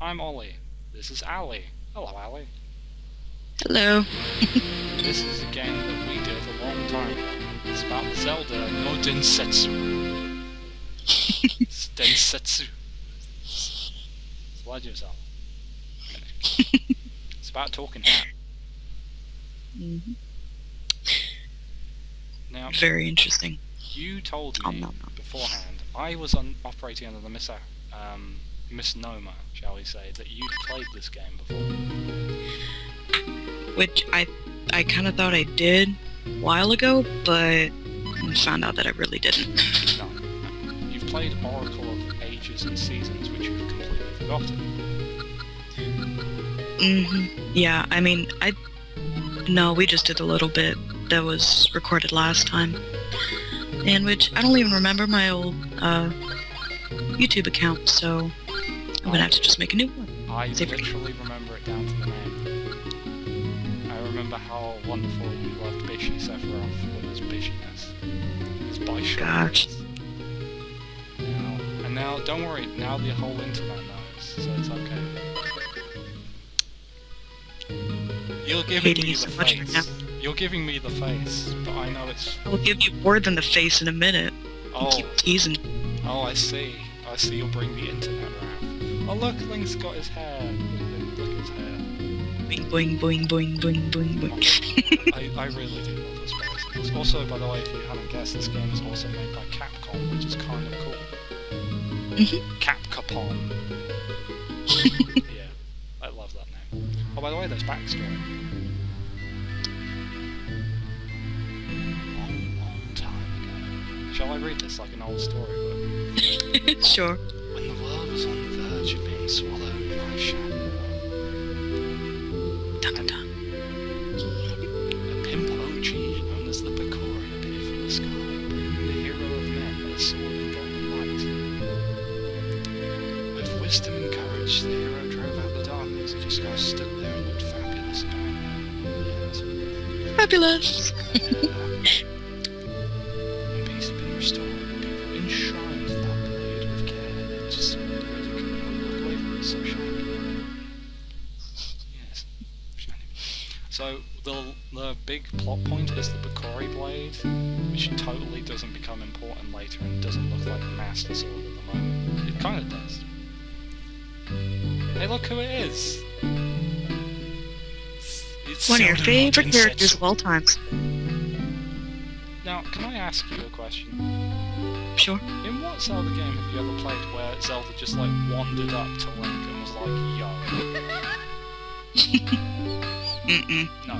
I'm Ollie. This is Ali. Hello, Ali. Hello. This is a game that we did a long time ago. It's about Zelda no Densetsu. Densetsu. Slide yourself. It's about talking hat. Mm-hmm. Now, very interesting. You told me beforehand, I was operating under the misnomer, shall we say, that you'd played this game before. Which I kind of thought I did a while ago, but found out that I really didn't. No. You've played Oracle of Ages and Seasons, which you've completely forgotten. Yeah, I mean, no, we just did a little bit that was recorded last time. And which, I don't even remember my old, YouTube account, so I'm gonna have to just make a new one. I literally remember it down to the name. I remember how wonderful you loved Bishy Sephiroth with his bishiness. His bishiness. And now, don't worry, now the whole internet knows, so it's okay. You're giving me the face. You're giving me the face, but I know it's... I'll give you more than the face in a minute. Oh. Keep teasing. Oh, I see. I see you'll bring the internet around. Oh look, Link's got his hair. Look at his hair. Boing, boing, boing, boing, boing, boing, boing. I really do love this place. Also, by the way, if you haven't guessed, this game is also made by Capcom, which is kind of cool. Capcom. Yeah, I love that name. Oh, by the way, there's backstory. Long time ago. Shall I read this like an old storybook? Sure. When the world was on the verge of being swallowed by shadow. Dun-dun-dun. A pimp OG known as the Picori appeared from the sky, bringing the hero of men with a sword and golden light. With wisdom and courage, the hero drove out the darkness. He just kind of stood there and looked fabulous. Yes. Fabulous! When peace had been restored, people enshrined that blade with care. They just couldn't look away from it, so shiny. Yes, shiny. So the big plot point is the Picori blade, which totally doesn't become important later and doesn't look like a Master Sword at the moment. It kind of does. Hey, look who it is! It's one of your Zelda favorite Densetsu. characters of all times. Now, can I ask you a question? Sure. In what Zelda game have you ever played where Zelda just like wandered up to Link and was like, yo? No.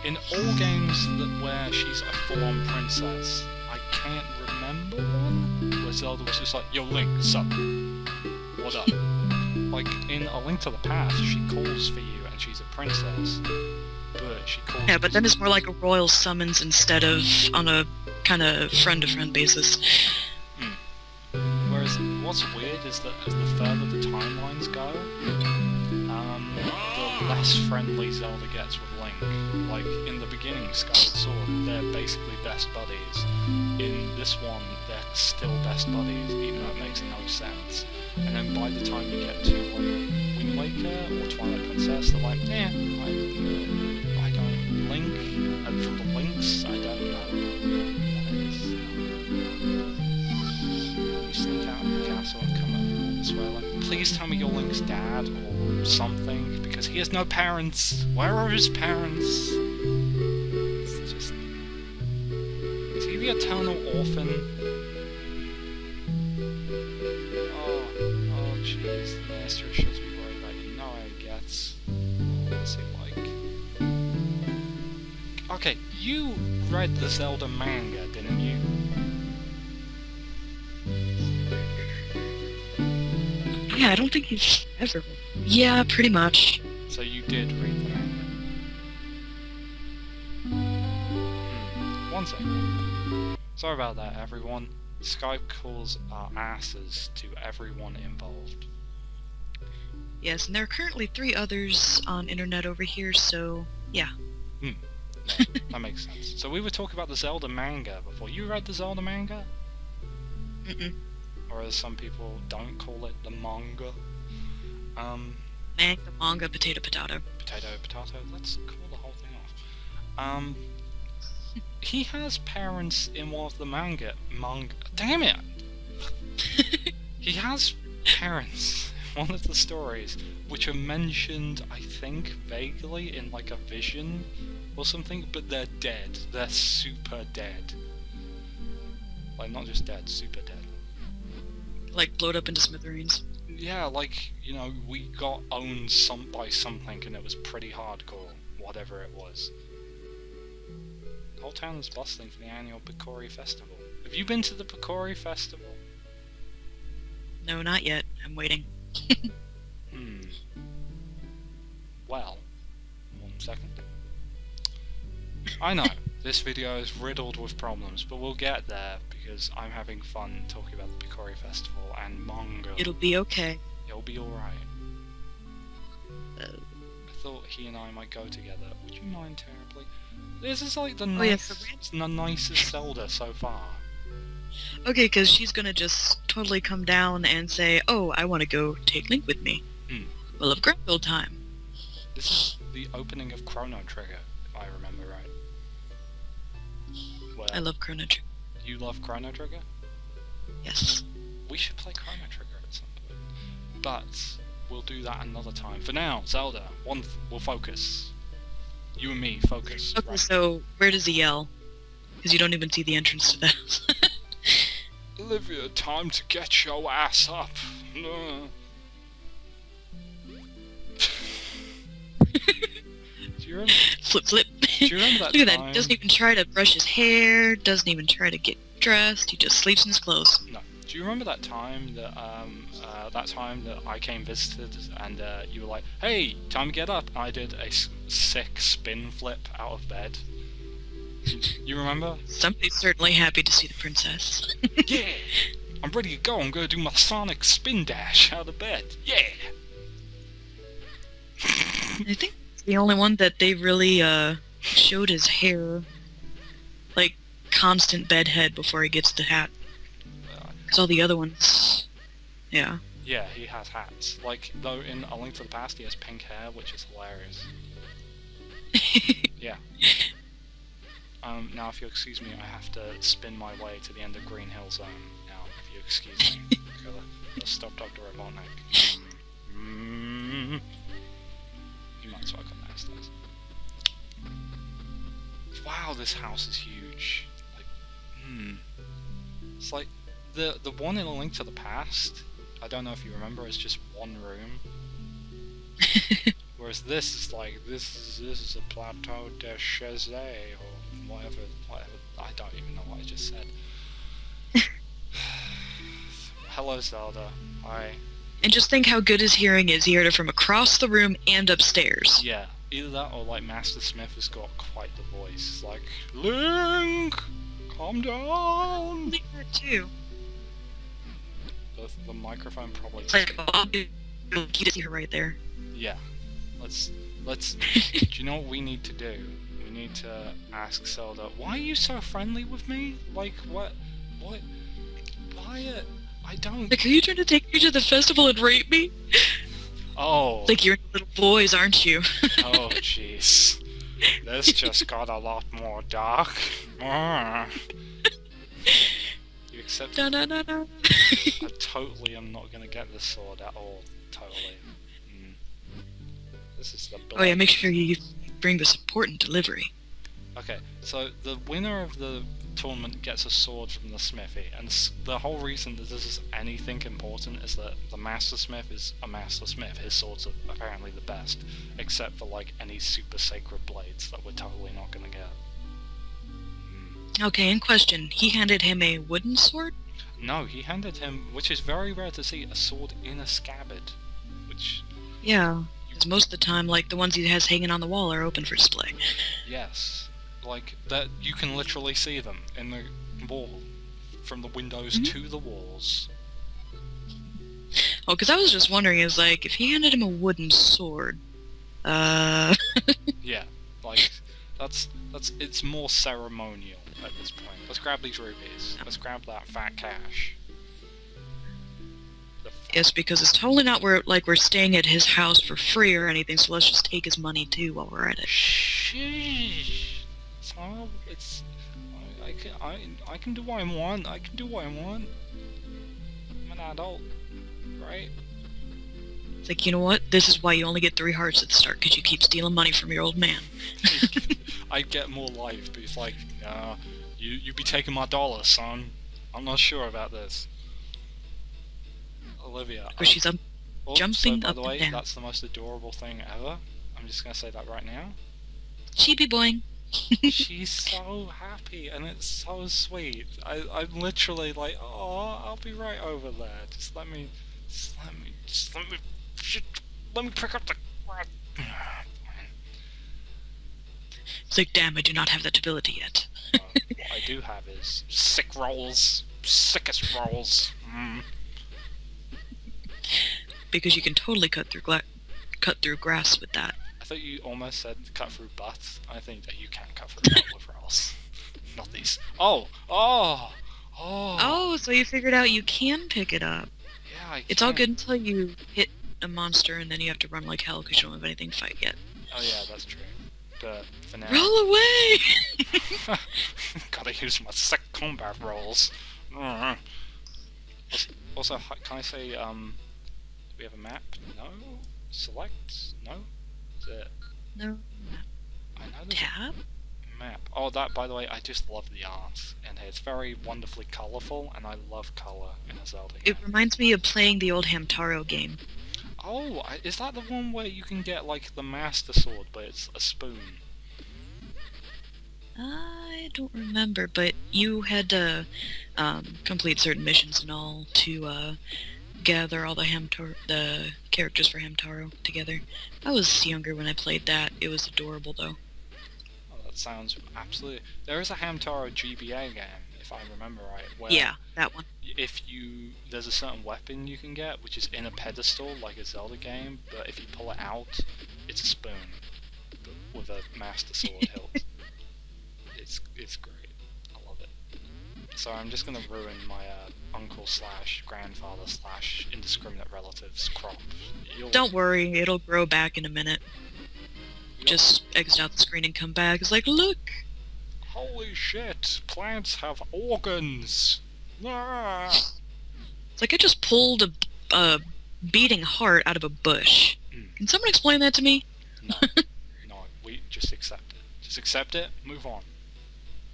In all games where she's a full-on princess, I can't remember one where Zelda was just like, yo Link, sup? What up? Like, in A Link to the Past, she calls for you and she's a princess, but she calls... Yeah, but then it's more like a royal summons instead of on a kind of friend-to-friend basis. Whereas, what's weird is that as the further the timelines go, the less friendly Zelda gets with Link. Like, in the beginning, Skyward Sword, they're basically best buddies. In this one, they're still best buddies, even though it makes no sense. And then by the time you get to, like, Wind Waker or Twilight Princess, they're like, I don't... Link, and from the Links, I don't know. You sneak out of the castle and come up this way, like, please tell me you're Link's dad, or something, because he has no parents. Where are his parents? It's just... Is he the eternal orphan? Oh jeez, the master should be worried about you. You know how he gets. What's he like? Okay, you read the Zelda manga, didn't you? Yeah, I don't think you've ever... Yeah, pretty much. So you did read the manga. One second. Sorry about that, everyone. Skype calls our asses to everyone involved. Yes, and there are currently 3 others on internet over here, so yeah. Yeah, that makes sense. So we were talking about the Zelda manga before. You read the Zelda manga? Mm-mm. Or as some people don't call it, the manga. Mang, the manga, potato, potato. Potato, potato. Let's call the whole thing off. He has parents in one of the manga. Damn it! He has parents in one of the stories, which are mentioned, I think, vaguely in like a vision or something, but they're dead. They're super dead. Like, not just dead, super dead. Like, blowed up into smithereens. Yeah, like, you know, we got owned by something and it was pretty hardcore, whatever it was. The whole town is bustling for the annual Picori Festival. Have you been to the Picori Festival? No, not yet. I'm waiting. Well, 1 second. I know, this video is riddled with problems, but we'll get there, because I'm having fun talking about the Picori Festival and manga. It'll be okay. It'll be alright. I thought he and I might go together. Would you mind terribly? This is like the nicest Zelda so far. Okay, because she's gonna just totally come down and say, "Oh, I want to go take Link with me." We'll have grand old time. This is the opening of Chrono Trigger, if I remember right. Where I love Chrono Trigger. You love Chrono Trigger? Yes. We should play Chrono Trigger at some point. But we'll do that another time. For now, Zelda, we'll focus. You and me, focus. Okay, right. so where does he yell? Because you don't even see the entrance to the house. Olivia, time to get your ass up. Do you remember? Flip, flip. Do you remember that Look at time? that. He doesn't even try to brush his hair. Doesn't even try to get dressed. He just sleeps in his clothes. No. Do you remember that time that I came visited and you were like, "Hey, time to get up"? And I did a sick spin flip out of bed. You remember? Somebody's certainly happy to see the princess. Yeah! I'm ready to go. I'm gonna do my sonic spin dash out of bed. Yeah! I think it's the only one that they really showed his hair, like constant bedhead before he gets the hat. Because all the other ones, yeah. Yeah, he has hats. Like, though in A Link to the Past he has pink hair, which is hilarious. Yeah. Now if you excuse me, I have to spin my way to the end of Green Hill Zone. Now, if you excuse me. Let's stop Dr. Robotnik. You might as well come downstairs. Wow, this house is huge. Like, It's like, the one in A Link to the Past, I don't know if you remember, is just one room. Whereas this is like, this is a plateau de chaise, or whatever, I don't even know what I just said. Hello, Zelda. Hi. And just think how good his hearing is. He heard it from across the room and upstairs. Yeah, either that or like Master Smith has got quite the voice. It's like, Link, calm down. I think that too. The microphone probably. It's like, oh, you can see her right there. Yeah. Let's. Do you know what we need to do? We need to ask Zelda, why are you so friendly with me? Like, what? Why? I don't. Like, are you trying to take me to the festival and rape me? Oh. Like, you're little boys, aren't you? Oh, jeez. This just got a lot more dark. You accept? No. I totally am not gonna get this sword at all. Totally. This is the. Oh yeah, make sure you bring this important delivery. Okay, so the winner of the tournament gets a sword from the smithy, and the whole reason that this is anything important is that the Master Smith is a Master Smith. His swords are apparently the best, except for like any super sacred blades that we're totally not gonna get. Okay, in question, he handed him a wooden sword? No, he handed him, which is very rare to see, a sword in a scabbard, which... Yeah, because most of the time, like, the ones he has hanging on the wall are open for display. Yes. Like, that you can literally see them in the wall, from the windows to the walls. Oh, because I was just wondering, is like, if he handed him a wooden sword, Yeah, like, it's more ceremonial at this point. Let's grab these rupees. Let's grab that fat cash. The Yes, because it's totally not we're staying at his house for free or anything, so let's just take his money too while we're at it. Sheesh. It's I can do what I want. I can do what I want. I'm an adult, right? It's like, you know what? This is why you only get 3 hearts at the start, because you keep stealing money from your old man. I get more life, but it's like, you be taking my dollar, son. I'm not sure about this. Olivia. Where she's jumping by up the way, and down. that's the most adorable thing ever. I'm just gonna say that right now. Sheepy boing. She's so happy, and it's so sweet. I'm literally like, oh, I'll be right over there. Let me pick up the. It's like, damn, I do not have that ability yet. What I do have is sick rolls, sickest rolls. Because you can totally cut through grass with that. I thought you almost said cut through butts. I think that you can cut through butt with rolls. Not these. Oh, so you figured out you can pick it up. Yeah, I can. It's all good until you hit a monster and then you have to run like hell because you don't have anything to fight yet. Oh yeah, that's true. But for now... Roll away! Gotta use my sick combat rolls. Also, can I say, do we have a map? No? Select? No? Is it... No. I know there's Tab? a map. Oh, that, by the way, I just love the art in here. It's very wonderfully colourful, and I love colour in a Zelda game. It reminds me of playing the old Hamtaro game. Oh, is that the one where you can get, like, the Master Sword, but it's a spoon? I don't remember, but you had to complete certain missions and all to gather all the characters for Hamtaro together. I was younger when I played that. It was adorable, though. Oh, that sounds absolutely... There is a Hamtaro GBA game, if I remember right, where... Yeah, that one. There's a certain weapon you can get, which is in a pedestal, like a Zelda game, but if you pull it out, it's a spoon, but with a Master Sword hilt. It's great. I love it. So I'm just gonna ruin my uncle / grandfather / indiscriminate relative's crop. Don't worry, it'll grow back in a minute. Just exit out the screen and come back. It's like, look! Holy shit! Plants have organs! Ah! It's like I just pulled a beating heart out of a bush. Can someone explain that to me? No. No, we just accept it. Just accept it, move on.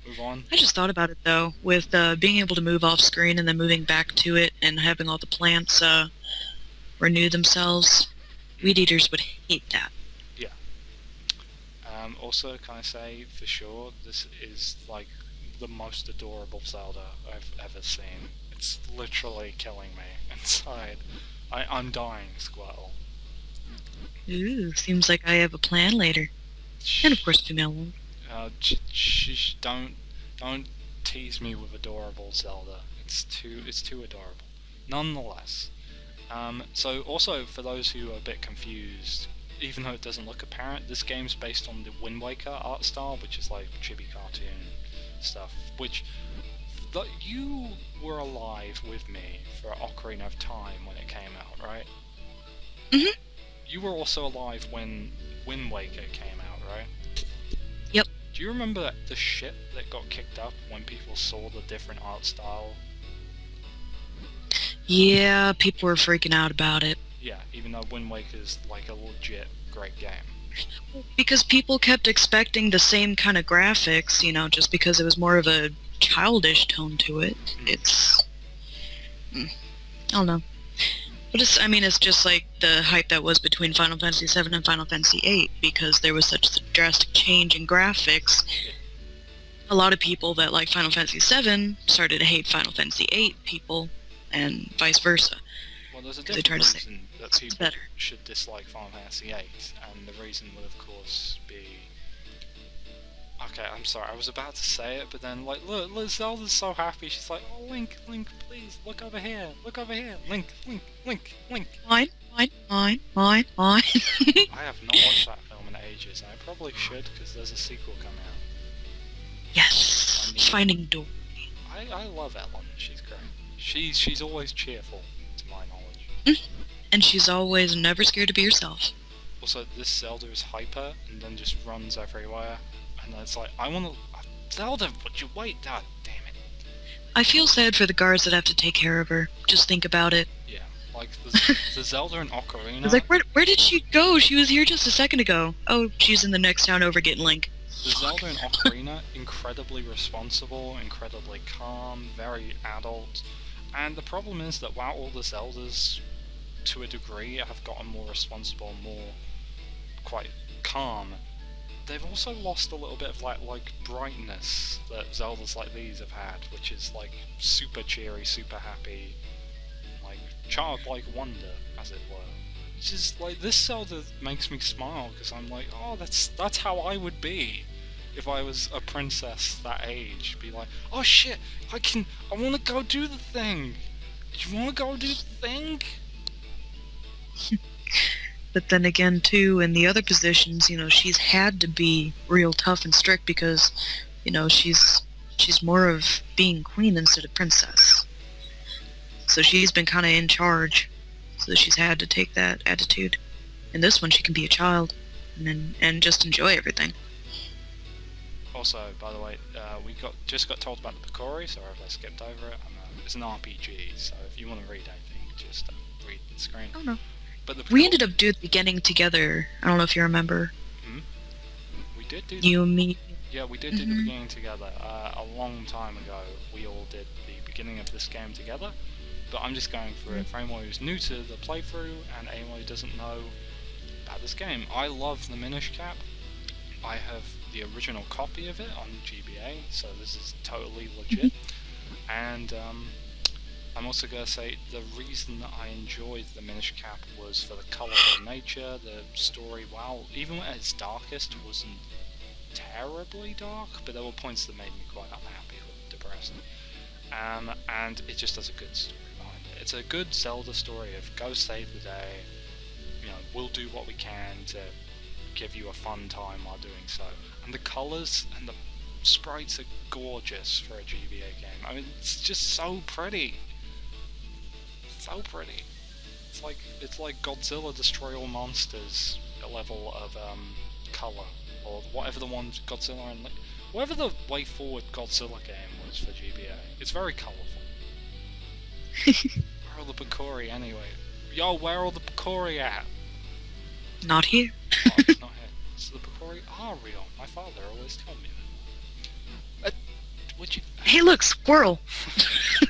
Move on. I just thought about it, though, with being able to move off screen and then moving back to it and having all the plants renew themselves. Weed eaters would hate that. Yeah. Also, can I say, for sure, this is, like, the most adorable Zelda I've ever seen. It's literally killing me inside. I'm dying, Squirtle. Ooh, seems like I have a plan later. And of course, female one. Don't tease me with adorable Zelda. It's too adorable. Nonetheless, so also for those who are a bit confused, even though it doesn't look apparent, this game's based on the Wind Waker art style, which is like chibi cartoon stuff. Which you were alive with me for Ocarina of Time when it came out, right? Mhm. You were also alive when Wind Waker came out, right? Yep. Do you remember the shit that got kicked up when people saw the different art style? Yeah, people were freaking out about it. Yeah, even though Wind Waker's like a legit great game. Because people kept expecting the same kind of graphics, you know, just because it was more of a childish tone to it. It's... I don't know. But it's just like the hype that was between Final Fantasy VII and Final Fantasy VIII, because there was such a drastic change in graphics. A lot of people that like Final Fantasy VII started to hate Final Fantasy VIII people, and vice versa. Well, there's a different reason that people should dislike Final Fantasy VIII, and the reason would of course be... Okay, I'm sorry, I was about to say it, but then, like, look, Zelda's so happy, she's like, oh, Link, please, look over here, Link. Mine. I have not watched that film in ages, and I probably should, because there's a sequel coming out. Yes, Finding Dory. I love Ellen, she's great. She's always cheerful, to my knowledge. And she's always never scared to be herself. Also, this Zelda is hyper and then just runs everywhere. And then it's like, I wanna... Zelda, would you wait? God damn it. I feel sad for the guards that have to take care of her. Just think about it. Yeah, like, the Zelda and Ocarina... I was like, where did she go? She was here just a second ago. Oh, she's in the next town over getting Link. The Zelda and Ocarina, incredibly responsible, incredibly calm, very adult. And the problem is that while all the Zeldas, to a degree, have gotten more responsible, more quite calm, they've also lost a little bit of like brightness that Zeldas like these have had, which is like super cheery, super happy, like childlike wonder, as it were. It's just like, this Zelda makes me smile because I'm like, oh, that's how I would be if I was a princess that age. Be like, oh shit, I want to go do the thing. Do you want to go do the thing? But then again, too, in the other positions, you know, she's had to be real tough and strict because, you know, she's more of being queen instead of princess. So she's been kind of in charge. So she's had to take that attitude. In this one, she can be a child and just enjoy everything. Also, by the way, we just got told about the Picori, sorry if I skipped over it. It's an RPG, so if you want to read anything, just read the screen. Oh no. But We ended up doing the beginning together. I don't know if you remember. We did do You and me. Yeah, we did do the beginning together. A long time ago, we all did the beginning of this game together. But I'm just going through it for anyone who's new to the playthrough and anyone who doesn't know about this game. I love the Minish cap. I have the original copy of it on GBA, so this is totally legit. And I'm also going to say the reason that I enjoyed the Minish cap was for the colourful nature, the story. Wow, even at its darkest, wasn't terribly dark, but there were points that made me quite unhappy or depressed. And it just has a good story behind it. It's a good Zelda story of go save the day, you know, we'll do what we can to give you a fun time while doing so. And the colours and the sprites are gorgeous for a GBA game. I mean, it's just so pretty. So pretty. It's like Godzilla Destroy All Monsters level of colour, or whatever the one Godzilla and whatever the way forward Godzilla game was for GBA. It's very colourful. Where are the Picori anyway? Yo, where are the Picori at? Not here. Oh, it's not here. So the Picori are real. My father always told me that. Would you? Hey, look, squirrel.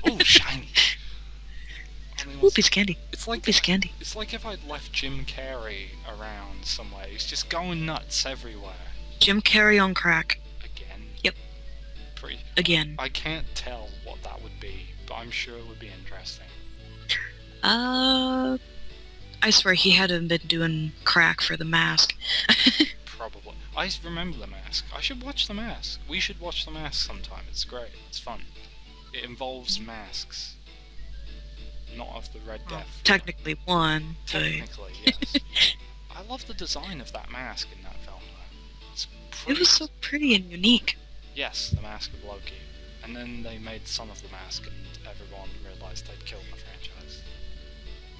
Oh, shiny. I mean, Ooh, piece of candy. It's like piece of candy. It's like if I'd left Jim Carrey around somewhere. He's just going nuts everywhere. Jim Carrey on crack. Again. Yep. Pretty. Again. I can't tell what that would be, but I'm sure it would be interesting. I swear he hadn't been doing crack for The Mask. Probably. I remember The Mask. I should watch The Mask. We should watch The Mask sometime. It's great. It's fun. It involves masks. Not of the Red Death. Technically one. Technically, yes. I love the design of that mask in that film, though. It's pretty... It was so pretty and unique. Yes, the Mask of Loki. And then they made Son of the Mask, and everyone realised they'd killed the franchise.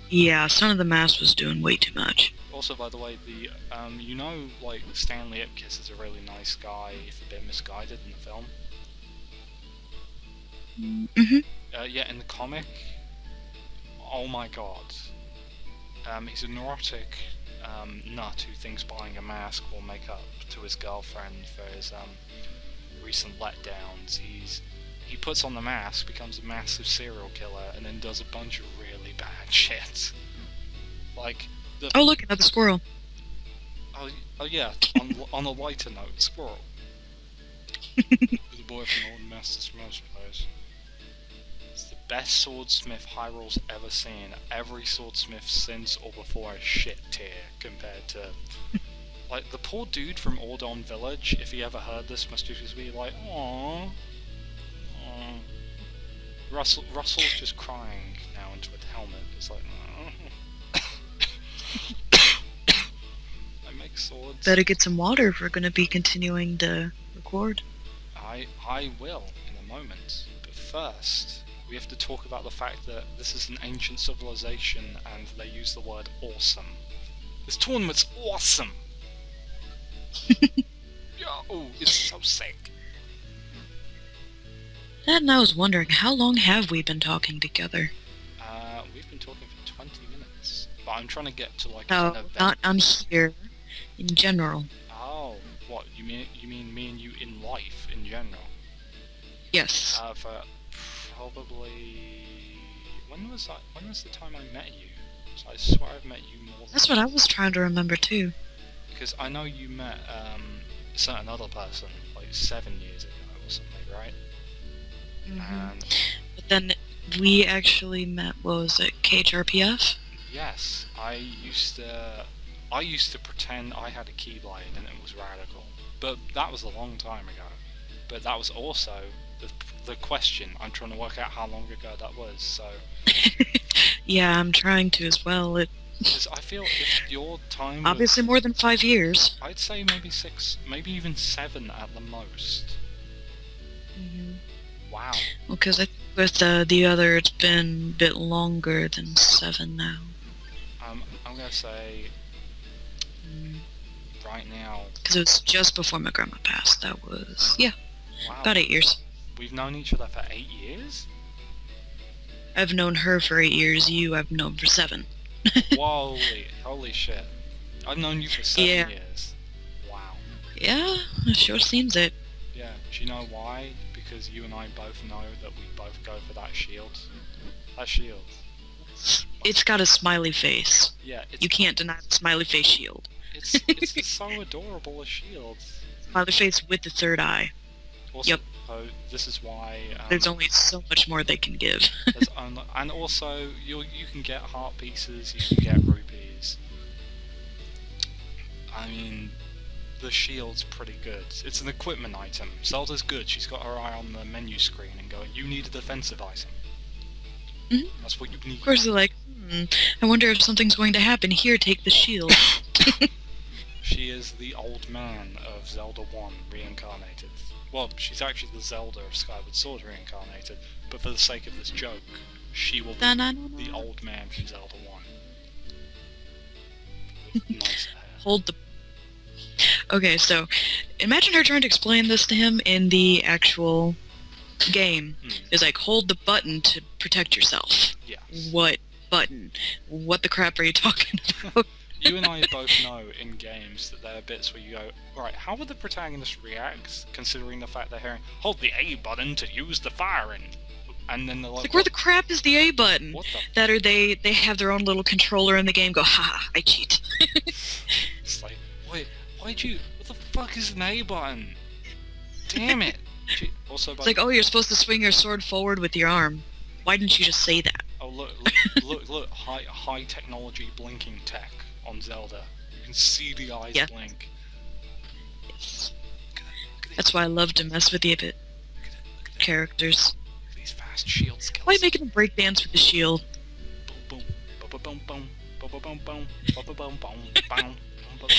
Yeah, Son of the Mask was doing way too much. Also, by the way, the you know, like, Stanley Ipkiss is a really nice guy, if a bit misguided in the film. Yeah, in the comic, oh my god. He's a neurotic nut who thinks buying a mask will make up to his girlfriend for his recent letdowns. He puts on the mask, becomes a massive serial killer, and then does a bunch of really bad shit. Like oh look, another squirrel. Oh yeah, on a lighter note, squirrel. The boy from Old Master Smash Place. It's the best swordsmith Hyrule's ever seen. Every swordsmith since or before is shit tier compared to... like, the poor dude from Ordon Village, if he ever heard this, must just be like, aww. Russell's just crying now into a helmet. It's like, I make swords. Better get some water if we're going to be continuing to record. I will in a moment, but first we have to talk about the fact that this is an ancient civilization and they use the word awesome. This tournament's awesome! Yo, it's so sick. And I was wondering, how long have we been talking together? We've been talking for 20 minutes. But I'm trying to get to like No, an event. not on here. In general. Oh, what, you mean me and you in life, in general? Yes. For probably... When was the time I met you? So I swear I've met you more than... That's what I was trying to remember too. Because I know you met a certain other person like 7 years ago or something, right? And But then we actually met, what was it, KHRPF? yes, I used to pretend I had a keyblade and it was radical. But that was a long time ago. But that was also the question. I'm trying to work out how long ago that was, so... Yeah, I'm trying to as well. Because I feel if your time was... Obviously more than 5 years. I'd say maybe 6, maybe even 7 at the most. Wow. Well, because I think with the other, it's been a bit longer than 7 now. I'm gonna say... right now... Because it was just before my grandma passed. That was, yeah, Wow. about 8 years. We've known each other for 8 years? I've known her for 8 years, you I've known for 7. Whoa, holy shit. I've known you for 7 Yeah. years. Wow. Yeah, it sure seems it. Yeah, do you know why? Because you and I both know that we both go for that shield. That shield. It's got a smiley face. Yeah, You can't deny the smiley face shield. it's so adorable a shield. Smiley face with the third eye. Also, Yep. this is why... There's only so much more they can give. and also, you can get heart pieces, you can get rupees. I mean, the shield's pretty good. It's an equipment item. Zelda's good. She's got her eye on the menu screen and going, you need a defensive item. Mhm. That's what you need. Of course they're like, I wonder if something's going to happen. Here, take the shield. She is the old man of Zelda 1 reincarnated. Well, she's actually the Zelda of Skyward Sword reincarnated, but for the sake of this joke, she will be the old man from Zelda 1. With nice hair. Hold the... Okay, so, imagine her trying to explain this to him in the actual game. It's like, hold the button to protect yourself. Yes. What button? What the crap are you talking about? You and I both know in games that there are bits where you go, right, how would the protagonist react, considering the fact they're hearing, hold the A button to use the firing, and then they're like, Where the crap is the A button? What the... That or they have their own little controller in the game, go, ha, I cheat. It's like, wait, what the fuck is an A button? Damn it! Also, It's like, oh, you're supposed to swing your sword forward with your arm. Why didn't you just say that? Oh, look, high technology blinking tech on Zelda. You can see the eyes blink. Yes. Look at it. That's why I love to mess with the Look at it. characters. Look at these fast shield skills. Why are you making them break dance with the shield? Boom, boom, boom, boom, boom, boom, boom, boom, boom, boom, boom, boom, boom, boom.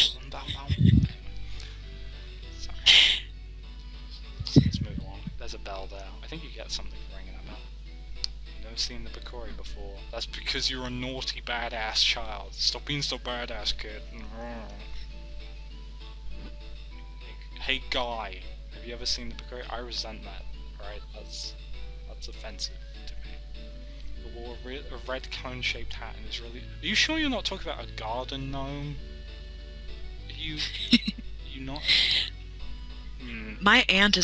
Sorry. Let's move along. There's a bell there. I think you get something for ringing that bell. I've never seen the Bakori before. That's because you're a naughty, badass child. Stop being so badass, kid. Hey, guy. Have you ever seen the Bakori? I resent that. Right? That's offensive to me. You wore a red cone-shaped hat and is really... Are you sure you're not talking about a garden gnome? Are you not... My aunt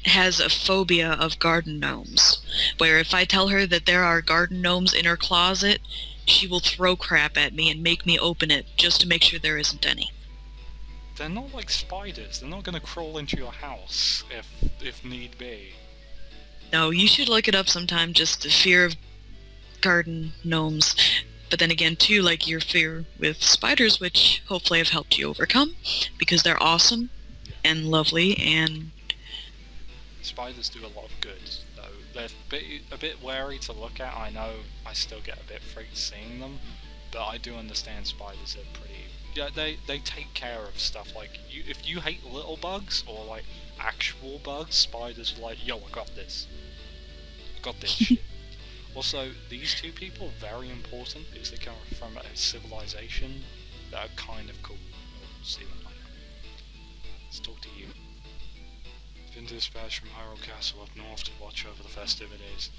has a phobia of garden gnomes, where if I tell her that there are garden gnomes in her closet, she will throw crap at me and make me open it just to make sure there isn't any. They're not like spiders. They're not going to crawl into your house if need be. No, you should look it up sometime, just the fear of garden gnomes. But then again, too, like your fear with spiders, which hopefully I've helped you overcome, because they're awesome and lovely, and... Spiders do a lot of good, though. They're a bit wary to look at. I know I still get a bit freaked seeing them, but I do understand spiders are pretty... Yeah, they take care of stuff. Like, if you hate little bugs, or like actual bugs, spiders are like, yo, I got this. got this shit. Also, these two people very important because they come from a civilization that are kind of cool. We'll see them later. Let's talk to you. Been dispatched from Hyrule Castle up north to watch over the festivities.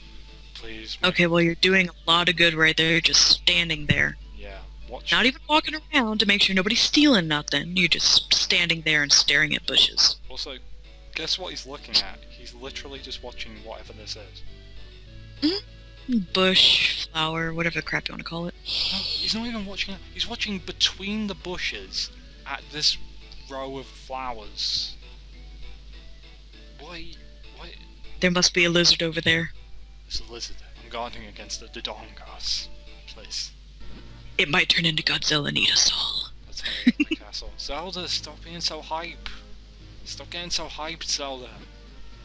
Please. Okay, well you're doing a lot of good right there, just standing there. Yeah, watch. Not even walking around to make sure nobody's stealing nothing. You're just standing there and staring at bushes. Also, guess what he's looking at? He's literally just watching whatever this is. Bush, flower, whatever the crap you want to call it. No, he's not even watching it. He's watching between the bushes at this row of flowers. Why? There must be a lizard over there. There's a lizard. I'm guarding against the Dodongas. Please. It might turn into Godzilla and eat us all. Let's hurry up in the castle. Zelda, stop being so hype. Stop getting so hyped, Zelda.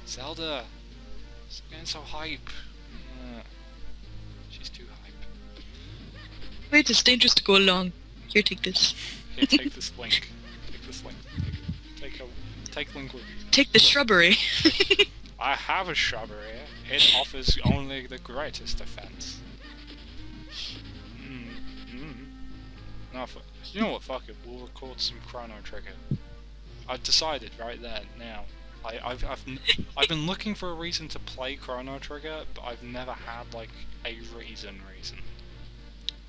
Zelda, stop getting so hype. She's too hype. Wait, it's dangerous to go along. Here, take this. Here, take this link. Take this link. Take link with you. Take the shrubbery. I have a shrubbery. It offers only the greatest defense. No, you know what? Fuck it. We'll record some Chrono Trigger. I've decided right there now. I've been looking for a reason to play Chrono Trigger, but I've never had like a reason.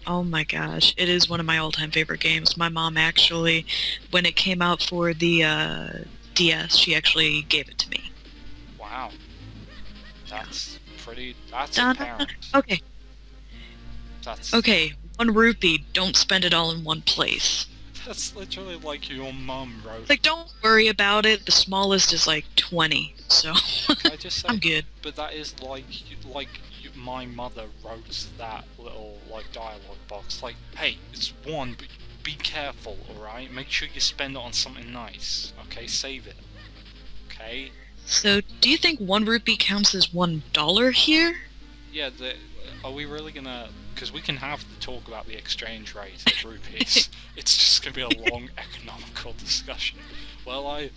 Oh my gosh, it is one of my all-time favorite games. My mom actually, when it came out for the DS, she actually gave it to me. Wow. That's pretty... That's apparent. Okay. That's... Okay, 1 rupee, don't spend it all in one place. That's literally like your mum wrote... It's like, don't worry about it, the smallest is like 20, so... Can I just say... I'm good. But that is like my mother wrote that little, like, dialogue box. Like, hey, it's 1, but be careful, alright? Make sure you spend it on something nice, okay? Save it. Okay? So, do you think 1 rupee counts as $1 here? Yeah, are we really gonna... Because we can have the talk about the exchange rate of rupees. It's just gonna be a long economical discussion. Well, I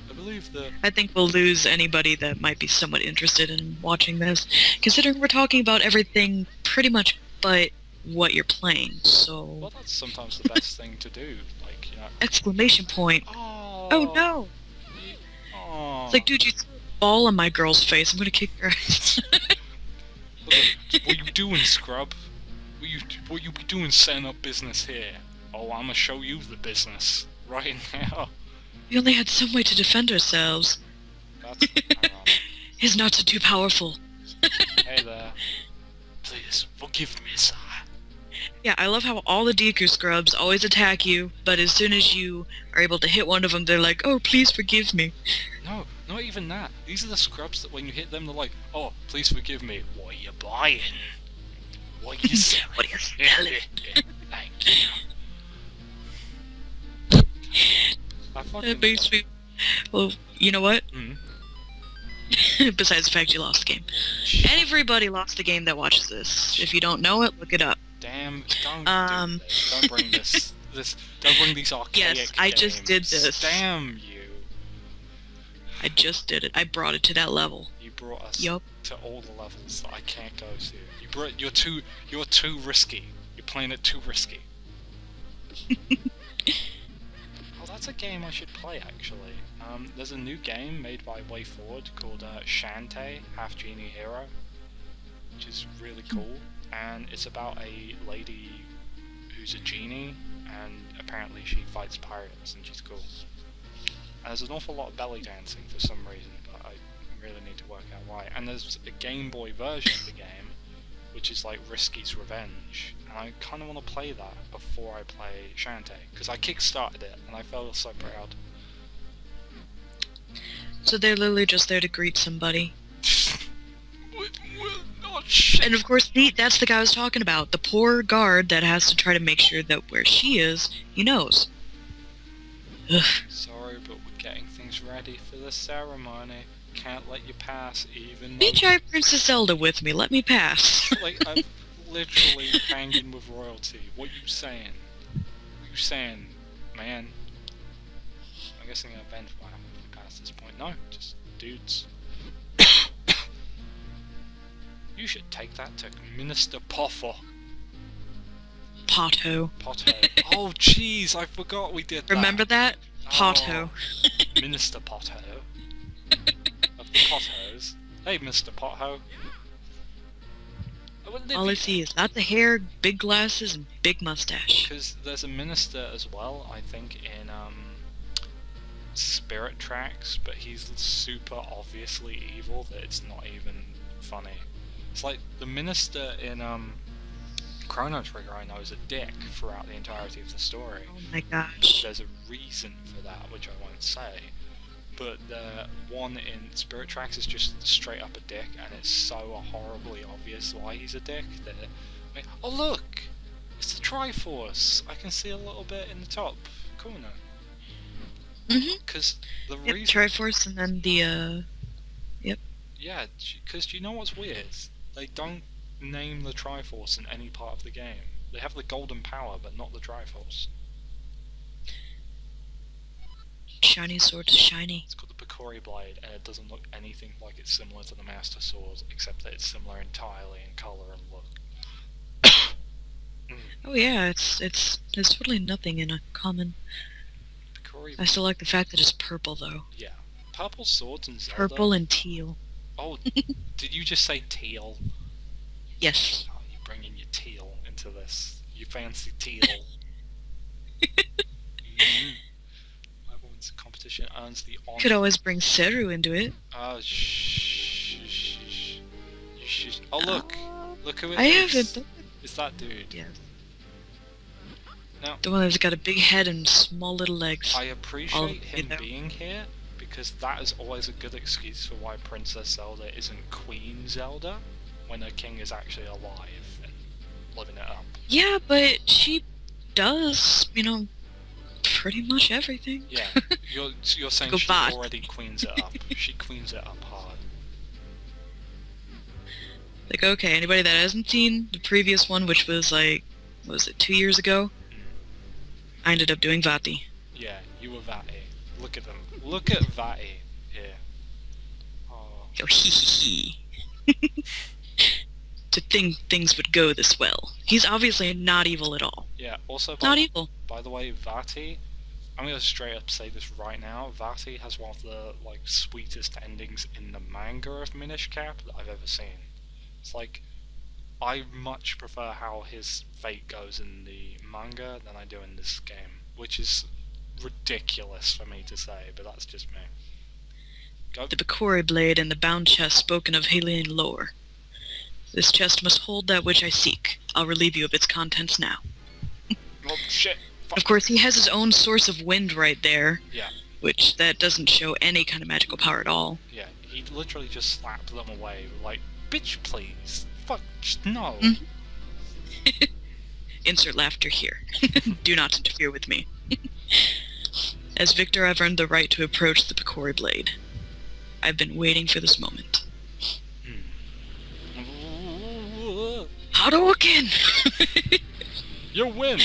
believe the... I think we'll lose anybody that might be somewhat interested in watching this, considering we're talking about everything pretty much but what you're playing, so... Well, that's sometimes the best thing to do, like, you know... Exclamation point! Oh no! Oh. It's like, dude, you threw a ball on my girl's face, I'm gonna kick your ass. What you doing, scrub? What you be doing setting up business here? Oh, I'ma show you the business, right now. We only had some way to defend ourselves. That's His nuts are too powerful. Hey there. Please, forgive me, sir. Yeah, I love how all the Deku scrubs always attack you, but as soon as you are able to hit one of them, they're like, oh, please forgive me. No, not even that. These are the scrubs that when you hit them, they're like, oh, please forgive me. What are you buying? What are you selling? What are you selling? Thank you. That makes me... Well, you know what? Mm. Besides the fact you lost the game. Everybody lost the game that watches this. If you don't know it, look it up. Damn, don't bring this. Don't bring these archaic Yes, I just did games. this. Damn you. I just did it. I brought it to that level. You brought us Yup. to all the levels that I can't go to. You're too risky. You're playing it too risky. Oh, that's a game I should play actually. There's a new game made by WayForward called Shantae, Half Genie Hero, which is really cool, and it's about a lady who's a genie, and apparently she fights pirates, and she's cool. And there's an awful lot of belly dancing for some reason, but I really need to work out why. And there's a Game Boy version of the game, which is like Risky's Revenge, and I kind of want to play that before I play Shantae, because I kickstarted it, and I felt so proud. So they're literally just there to greet somebody. Oh, shit. And of course, that's the guy I was talking about. The poor guard that has to try to make sure that where she is, he knows. Ugh. Sorry, but we're getting things ready for the ceremony. Can't let you pass, even Beach Eye Princess Zelda with me, let me pass. Like, I'm literally hanging with royalty. What you saying? What you saying, man? I'm guessing an event will happen past this point. No, just dudes. You should take that to Minister Poffer. Potho. Potho. Oh, jeez, I forgot we did that. Remember that? Potho. Oh, Minister Potho. Of the Pothos. Hey, Mr. Potho. All I see is lots of hair, big glasses, and big mustache. Because there's a minister as well, I think, in Spirit Tracks, but he's super obviously evil that it's not even funny. It's like the minister in Chrono Trigger, I know, is a dick throughout the entirety of the story. Oh my gosh. There's a reason for that, which I won't say. But the one in Spirit Tracks is just straight up a dick, and it's so horribly obvious why he's a dick that... Oh look! It's the Triforce! I can see a little bit in the top corner. Because the reason... Triforce and then the, Yep. Yeah, because do you know what's weird? They don't name the Triforce in any part of the game. They have the Golden Power, but not the Triforce. Shiny sword, shiny. It's called the Picori Blade, and it doesn't look anything like it's similar to the Master Sword, except that it's similar entirely in colour and look. Oh yeah, it's there's totally nothing in a common. Picori... I still like the fact that it's purple though. Yeah. Purple swords in Zelda... Purple and teal. Oh, did you just say teal? Yes. Oh, you're bringing your teal into this. You fancy teal. Competition earns the honor. Could always bring Seru into it. Oh look! Look who it I is. haven't. It's that dude. Yes. Now, the one that's got a big head and small little legs. I appreciate him being here, because that is always a good excuse for why Princess Zelda isn't Queen Zelda, when her king is actually alive and living it up. Yeah, but she does, pretty much everything. Yeah, you're saying Go she back. already queens it up. She queens it up hard. Like, okay, anybody that hasn't seen the previous one, which was like, what was it, 2 years ago? I ended up doing Vati. Yeah, you were Vati. Look at them. Look at Vati here. Oh. Yo, hee. To think things would go this well. He's obviously not evil at all. Yeah, also, not evil. By the way, Vati, I'm going to straight up say this right now, Vati has one of the, sweetest endings in the manga of Minish Cap that I've ever seen. It's like, I much prefer how his fate goes in the manga than I do in this game, which is ridiculous for me to say, but that's just me. Go. The Picori Blade and the bound chest spoken of Hylian lore. This chest must hold that which I seek. I'll relieve you of its contents now. Oh, shit. Fuck. Of course, he has his own source of wind right there. Yeah. Which, that doesn't show any kind of magical power at all. Yeah, he literally just slapped them away, like, bitch please. Fuck, no. Insert laughter here. Do not interfere with me. As victor, I've earned the right to approach the Picori Blade. I've been waiting for this moment. Hadouken! You win!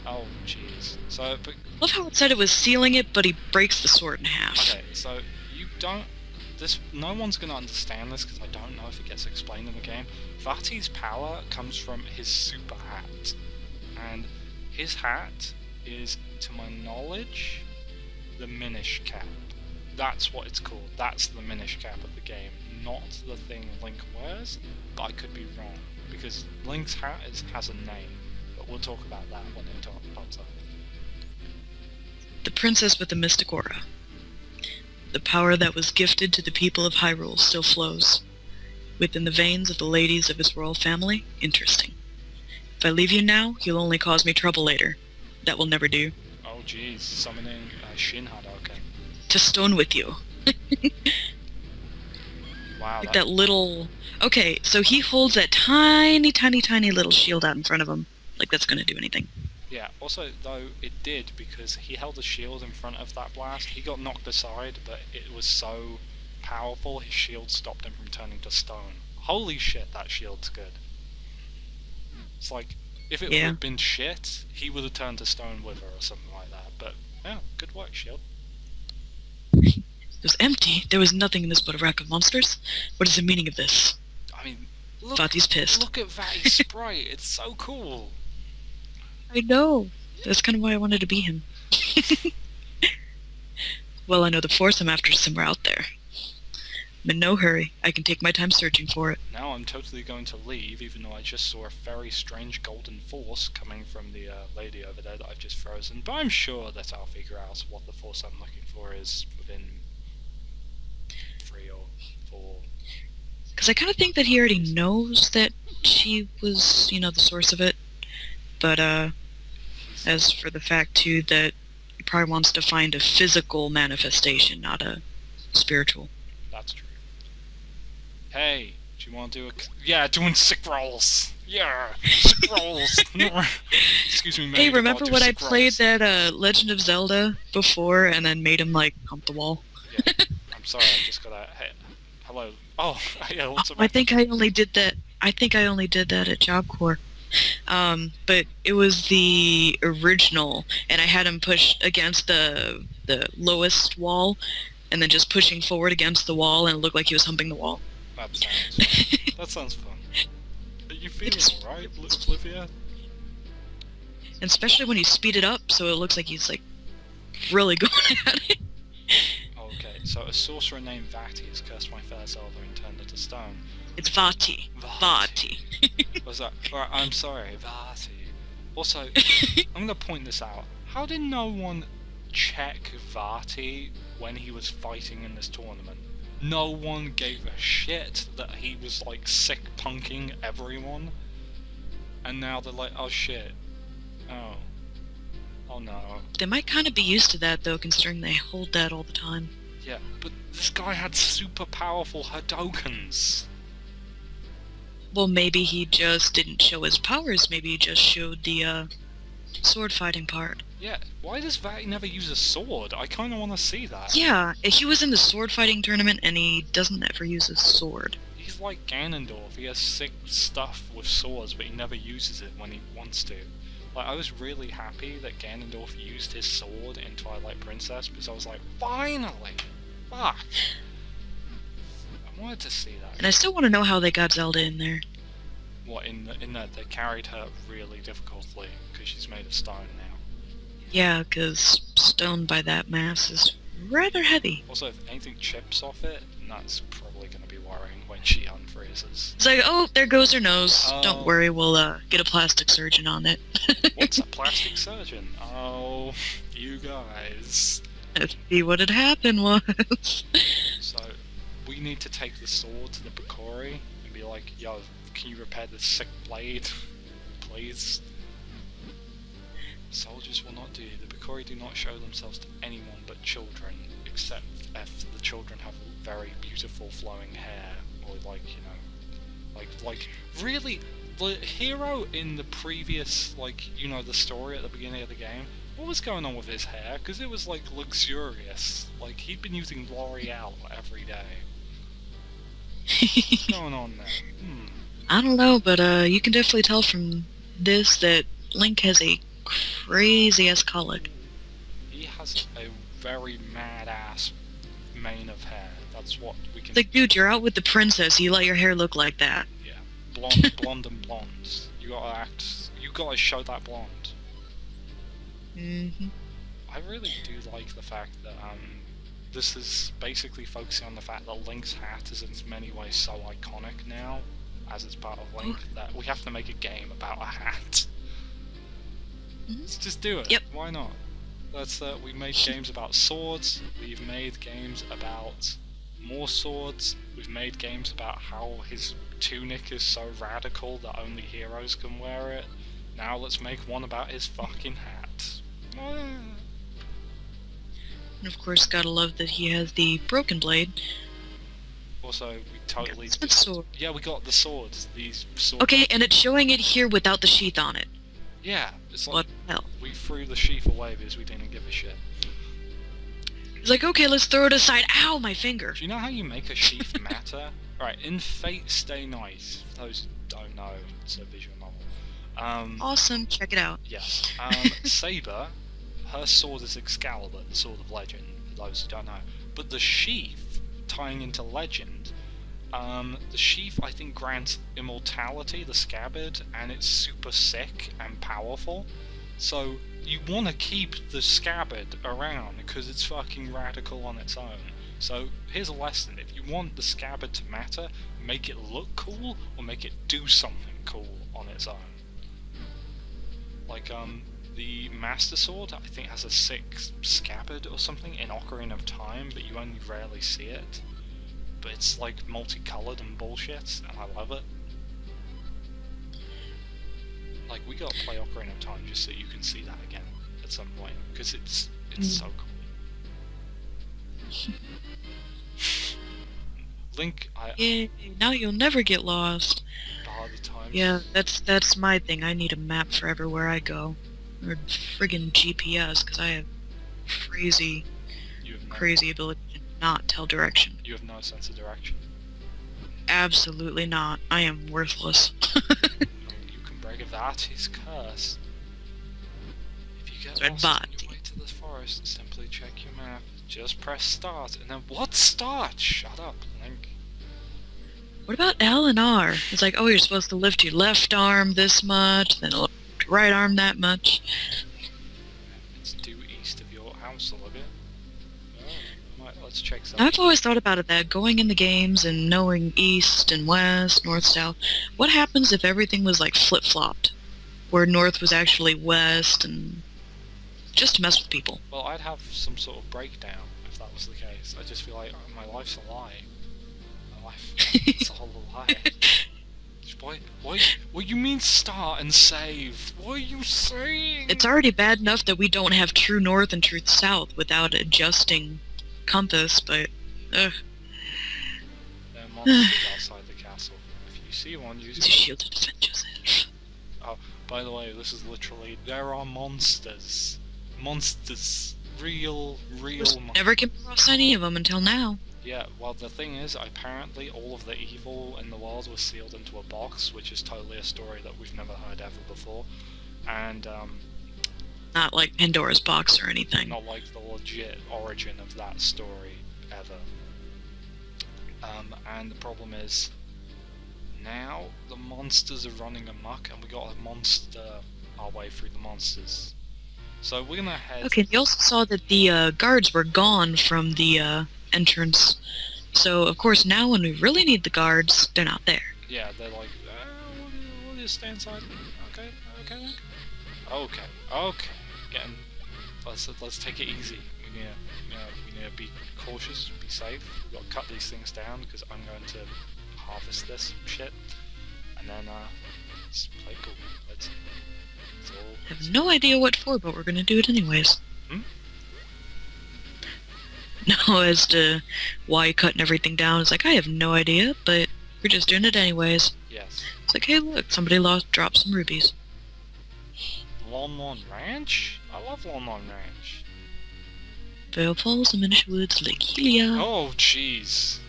Oh, jeez. So, but... Love how it said it was sealing it, but he breaks the sword in half. Okay, so, you don't... No one's gonna understand this, because I don't know if it gets explained in the game. Vati's power comes from his super hat. And his hat is, to my knowledge, the Minish cap. That's what it's called. That's the Minish cap of the game, not the thing Link wears, but I could be wrong, because Link's hat has a name, but we'll talk about that when it pops up. The princess with the mystic aura. The power that was gifted to the people of Hyrule still flows. Within the veins of the ladies of his royal family, interesting. If I leave you now, you'll only cause me trouble later. That will never do. Oh jeez, summoning Shin Hadouken. To stone with you. Wow. Like that little... Okay, so he holds that tiny, tiny, tiny little shield out in front of him. Like that's gonna do anything. Yeah, also, though, it did, because he held a shield in front of that blast. He got knocked aside, but it was so powerful, his shield stopped him from turning to stone. Holy shit, that shield's good. It's like, if it would have been shit, he would have turned to stone with her or something like that. But, yeah, good work, shield. was empty. There was nothing in this but a rack of monsters. What is the meaning of this? I mean, look, Vati's pissed. Look at Vati's sprite. It's so cool. I know. That's kind of why I wanted to be him. Well, I know the force I'm after is somewhere out there. I'm in no hurry. I can take my time searching for it. Now I'm totally going to leave, even though I just saw a very strange golden force coming from the lady over there that I've just frozen. But I'm sure that I'll figure out what the force I'm looking for is within 3 or 4. Because I kind of think that he already knows that she was, the source of it. But, as for the fact, too, that he probably wants to find a physical manifestation, not a spiritual. That's true. Hey, do you want to do a... Yeah, doing sick rolls! Yeah, sick rolls! Excuse me, mate. Hey, remember when I played that Legend of Zelda before and then made him, hump the wall? Yeah, I'm sorry, I just got a... Hey, hello. Oh, yeah, what's up? I think I only did that at Job Corps. But it was the original, and I had him push against the lowest wall, and then just pushing forward against the wall, and it looked like he was humping the wall. That sounds fun. Are you feeling alright, Olivia? And especially when you speed it up, so it looks like he's, really going at it. Okay, so a sorcerer named Vati has cursed my fair Zelda and turned her to stone. It's Vati. Vati. Was that? Alright, I'm sorry, Vati. Also, I'm gonna point this out. How did no one check Vati when he was fighting in this tournament? No one gave a shit that he was sick punking everyone, and now they're like, oh shit, oh no. They might kind of be used to that though, considering they hold that all the time. Yeah, but this guy had super powerful Hadokens. Well, maybe he just didn't show his powers, maybe he just showed the sword fighting part. Yeah, why does Vati never use a sword? I kind of want to see that. Yeah, he was in the sword fighting tournament and he doesn't ever use a sword. He's like Ganondorf, he has sick stuff with swords but he never uses it when he wants to. I was really happy that Ganondorf used his sword in Twilight Princess because I was like, finally! Fuck! I wanted to see that. And I still want to know how they got Zelda in there. What, in that they carried her really difficultly because she's made of stone now. Yeah, because stone by that mass is rather heavy. Also, if anything chips off it, that's probably going to be worrying when she unfreezes. It's like, oh, there goes her nose. Don't worry, we'll get a plastic surgeon on it. What's a plastic surgeon? Oh, you guys. Let's see what had happened was. So, we need to take the sword to the Bokori and be like, yo, can you repair this sick blade? Please? Soldiers will not do. The Bokori do not show themselves to anyone but children, except if the children have very beautiful flowing hair, or really, the hero in the previous, the story at the beginning of the game, what was going on with his hair? Because it was, luxurious. He'd been using L'Oreal every day. What's going on there? I don't know, but you can definitely tell from this that Link has a crazy-ass colic. He has a very mad-ass mane of hair. That's what we can... Dude, you're out with the princess. You let your hair look like that. Yeah. Blonde and blonde. You gotta show that blonde. Mm-hmm. I really do like the fact that, this is basically focusing on the fact that Link's hat is in many ways so iconic now, as it's part of Link, that we have to make a game about a hat. Let's just do it. Yep. Why not? We've made games about swords, we've made games about more swords, we've made games about how his tunic is so radical that only heroes can wear it. Now let's make one about his fucking hat. And of course, gotta love that he has the broken blade. Also, we totally... The sword. Yeah, we got the swords. These swords. Okay, and it's showing it here without the sheath on it. Yeah, it's What the hell? we threw the sheath away because we didn't give a shit. He's like, okay, let's throw it aside. Ow, my finger! Do you know how you make a sheath matter? Right, in Fate Stay Night, for those who don't know, it's a visual novel. Awesome, check it out. Yes. Saber, her sword is Excalibur, the sword of legend, for those who don't know. But the sheath, tying into legend, the sheath I think grants immortality, the scabbard, and it's super sick and powerful. So you want to keep the scabbard around because it's fucking radical on its own. So here's a lesson: if you want the scabbard to matter, make it look cool or make it do something cool on its own. Like the Master Sword I think has a sick scabbard or something in Ocarina of Time, but you only rarely see it. But it's like multicolored and bullshit, and I love it. Like, we gotta play Ocarina of Time just so you can see that again at some point, because it's so cool. Link, Yay, now you'll never get lost. the times. Yeah, that's my thing. I need a map for everywhere I go. Or friggin' GPS, because I have crazy ability to not tell direction. You have no sense of direction. Absolutely not. I am worthless. You can brag of that is curse. If you get lost on your way to the forest, simply check your map. Just press start, and then what start? Shut up, Link. What about L and R? It's like, oh, you're supposed to lift your left arm this much, then lift your right arm that much. It's due east of your house, Olivia. Oh, let's check something. I've always thought about it that going in the games and knowing east and west, north, south, what happens if everything was like flip-flopped? Where north was actually west, and just to mess with people. Well, I'd have some sort of breakdown if that was the case. I just feel like my life's a lie. My life, it's all a lie. What you mean start and save? What are you saying? It's already bad enough that we don't have true north and true south without adjusting compass, but ugh. There are monsters outside the castle. If you see one, use It's a shield to defend Joseph. Oh, by the way, this is literally, there are monsters. Monsters. Real monsters. Never came across any of them until now. Yeah, well the thing is, apparently all of the evil in the world was sealed into a box, which is totally a story that we've never heard ever before. And, Not like Pandora's box or anything. not like the legit origin of that story ever. And the problem is, now the monsters are running amok, and we gotta monster our way through the monsters. So we're gonna head... Okay, you also saw that the guards were gone from the entrance. So, of course, now when we really need the guards, they're not there. Yeah, they're like, we'll just stay inside. Okay. Let's take it easy. We need to be cautious, be safe. We've got to cut these things down because I'm going to harvest this shit, and then let's play cool. I have no idea what for, but we're gonna do it anyways. No, as to why you're cutting everything down, it's like, I have no idea, but we're just doing it anyways. Yes. It's like, hey look, somebody dropped some rubies. Lon Lon Ranch? I love Lon Lon Ranch. Vale Falls, the Minish Woods, Lake Helia. Oh, jeez.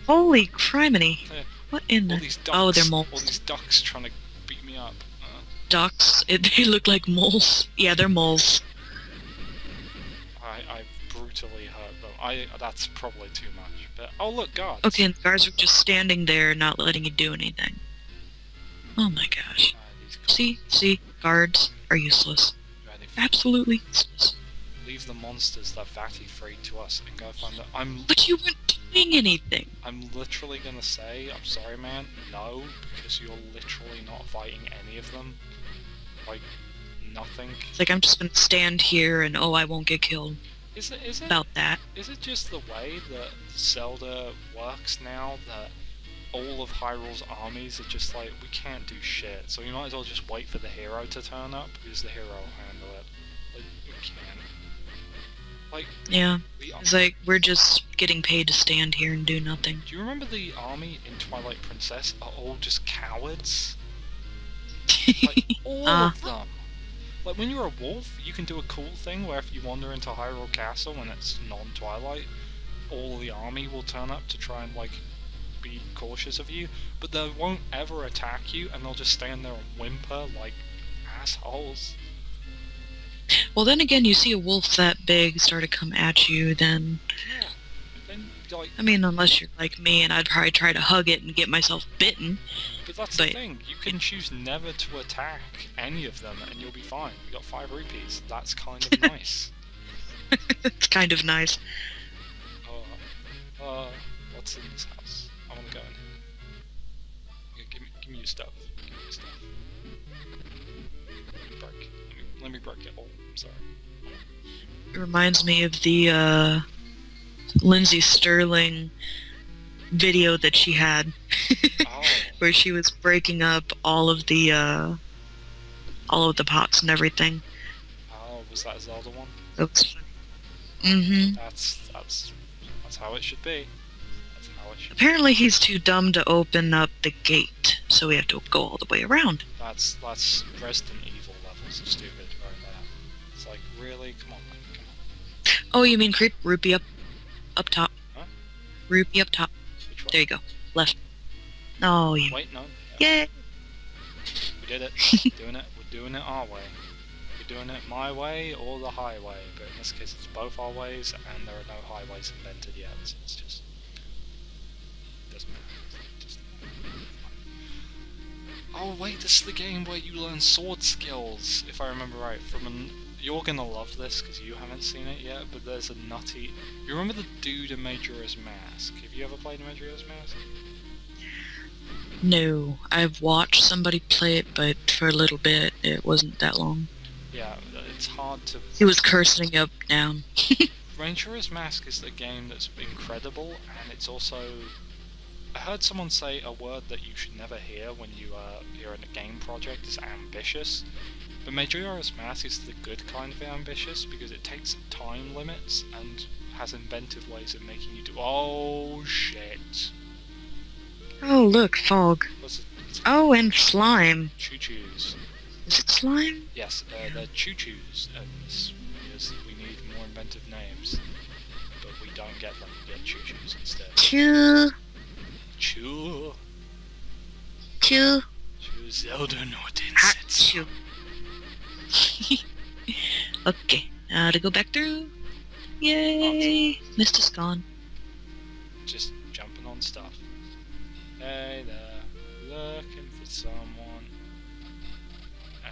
Holy criminy. What in the... Ducks, oh, they're moles. All these ducks trying to beat me up. Ducks? They look like moles. Yeah, they're moles. I brutally hurt them. That's probably too much. But, oh look, guards. Okay, and the guards are just standing there, not letting you do anything. Oh my gosh. See, guards are useless. Absolutely useless. Leave the monsters that Vati freed to us and go find them. But you weren't doing anything! I'm literally gonna say, I'm sorry man, no, because you're literally not fighting any of them. Like, nothing. It's like, I'm just gonna stand here and, oh, I won't get killed. Is it about that? Is it just the way that Zelda works now that all of Hyrule's armies are just like, we can't do shit, so you might as well just wait for the hero to turn up, because the hero will handle it. Like, we can't. Like, yeah, it's like, we're just getting paid to stand here and do nothing. Do you remember the army in Twilight Princess are all just cowards? Like, all of them! Like, when you're a wolf, you can do a cool thing where if you wander into Hyrule Castle and it's non-Twilight, all the army will turn up to try and, like, be cautious of you, but they won't ever attack you, and they'll just stand there and whimper like assholes. Well, then again, you see a wolf that big start to come at you, then... Yeah. like... I mean, unless you're like me, and I'd probably try to hug it and get myself bitten. But that's the thing, you can choose never to attack any of them and you'll be fine. We got 5 rupees. That's kind of nice. It's kind of nice. What's in this house? I want to go in here. Yeah, give me your stuff. Give me your stuff. Let me break it all. I'm sorry. It reminds me of the Lindsay Sterling video that she had, where she was breaking up all of the pots and everything. Oh, was that a Zelda one? That was funny. Mm-hmm. That's how it should be. That's how it should be. Apparently he's too dumb to open up the gate, so we have to go all the way around. That's Resident Evil levels of stupid right there. It's like, really? Come on, man, come on. Oh, you mean Rupee up top. Huh? Rupee up top. Which way? There you go. Left. Oh, yeah. Wait, no. Yay! We did it. We're doing it our way. We're doing it my way or the highway, but in this case it's both our ways, and there are no highways invented yet, so it's just... doesn't matter. Oh wait, this is the game where you learn sword skills, if I remember right, You're gonna love this, because you haven't seen it yet, but there's a nutty... You remember the dude in Majora's Mask? Have you ever played Majora's Mask? No, I've watched somebody play it, but for a little bit, it wasn't that long. Yeah, it's hard to... He was cursing up down. Majora's Mask is a game that's incredible, and it's also... I heard someone say a word that you should never hear when you're in a game project is ambitious. But Majora's Mask is the good kind of ambitious, because it takes time limits and has inventive ways of making you do... Oh, shit. Oh, look, fog. Oh, and slime. Choo-choos. Is it slime? Yes, they're choo-choos, because we need more inventive names. But we don't get them, we get choo-choos instead. Choo. Choo. Choo. Choo Zelda no Hot densetsu. choo. Okay, to go back through. Yay! Mist is gone. Just jumping on stuff. Hey there, looking for someone.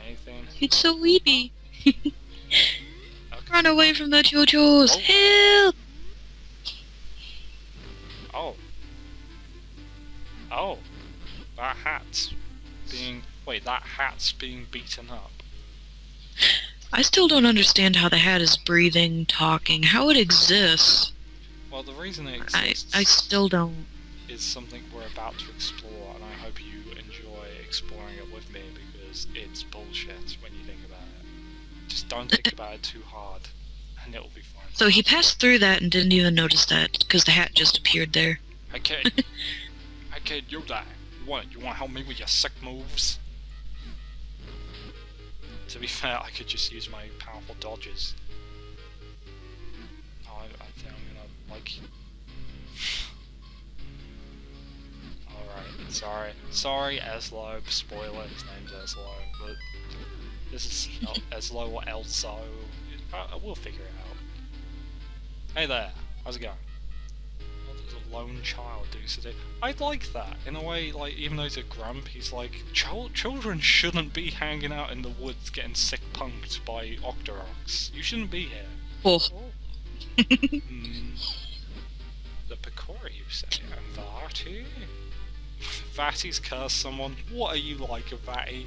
Anything? It's so weepy. Okay. Run away from the choo-choos! Help! Oh. Oh. That hat's being... Wait, that hat's being beaten up. I still don't understand how the hat is breathing, talking, how it exists. Well, the reason it exists... I still don't. ...is something we're about to explore, and I hope you enjoy exploring it with me, because it's bullshit when you think about it. Just don't think about it too hard, and it'll be fine. So he passed through that and didn't even notice that, because the hat just appeared there. Hey kid! Hey kid, you there! You want to help me with your sick moves? To be fair, I could just use my powerful dodges. Oh, I think I'm gonna, like... Alright, sorry Eslo, spoiler, his name's Eslo, but this is not Eslo or Elzo. We'll figure it out. Hey there, how's it going? Oh, there's a lone child doing something. I like that, in a way, like, even though he's a grump, he's like, children shouldn't be hanging out in the woods getting sick punked by Octoroks. You shouldn't be here. Oh. The Picori, you say, and Vati? Vati's cursed someone. What are you like, Vati?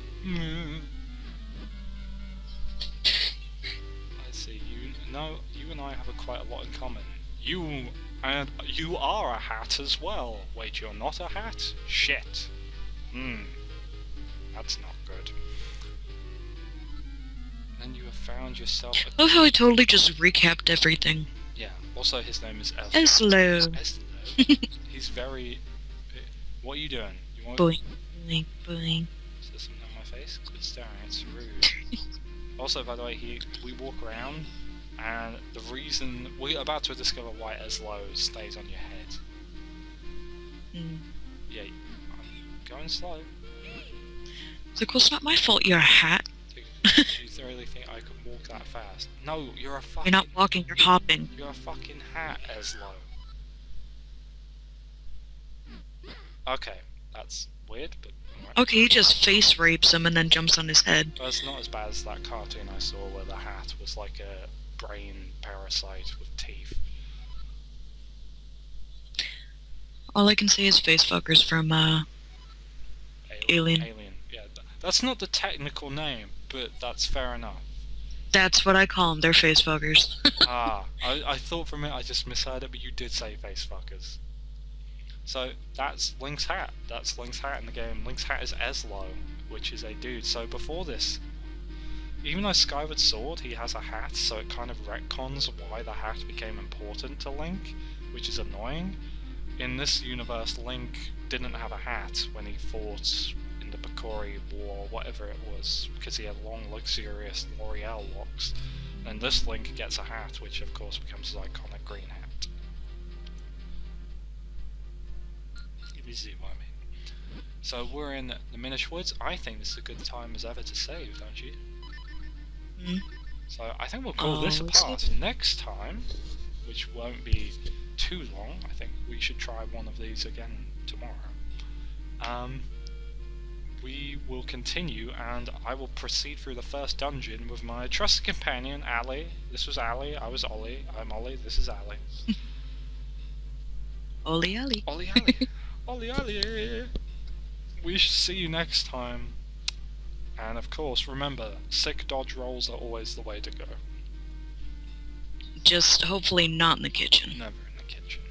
Let's see, you and I have quite a lot in common. You are a hat as well. Wait, you're not a hat? Shit. That's not good. Then you have found yourself a... Oh, how I totally just recapped everything. Yeah, also his name is Eslo. Eslo. He's very... What are you doing? You want... Boing, boing, boing. Is there something on my face? Good staring, it's rude. Also, by the way, we walk around, and the reason... We're about to discover why Eslo stays on your head. Yeah, I'm going slow. It's like, well, it's not my fault you're a hat. Do you really think I could walk that fast? No, you're a fucking... You're not walking, you're hopping. You're a fucking hat, Eslo. Okay, that's weird, but... Right. Okay, he just face rapes him and then jumps on his head. Well, it's not as bad as that cartoon I saw where the hat was like a brain parasite with teeth. All I can say is face fuckers from, Alien. Alien, yeah. That's not the technical name, but that's fair enough. That's what I call them, they're face fuckers. I thought for a minute I just misheard it, but you did say face fuckers. So, that's Link's hat. That's Link's hat in the game. Link's hat is Eslo, which is a dude. So before this, even though Skyward Sword, he has a hat, so it kind of retcons why the hat became important to Link, which is annoying. In this universe, Link didn't have a hat when he fought in the Bakori War, whatever it was, because he had long, luxurious L'Oreal locks. And this Link gets a hat, which of course becomes his iconic green hat. If you see what I mean. So we're in the Minish Woods. I think this is a good time as ever to save, don't you? Mm. So I think we'll call this a part. Next time, which won't be too long, I think we should try one of these again tomorrow. We will continue, and I will proceed through the first dungeon with my trusted companion, Ali. This was Ali, I was Ollie, I'm Ollie, this is Ali. Ollie Ollie. Ollie Ali. Ollie Ali. We shall see you next time. And of course, remember, sick dodge rolls are always the way to go. Just hopefully not in the kitchen. Never in the kitchen.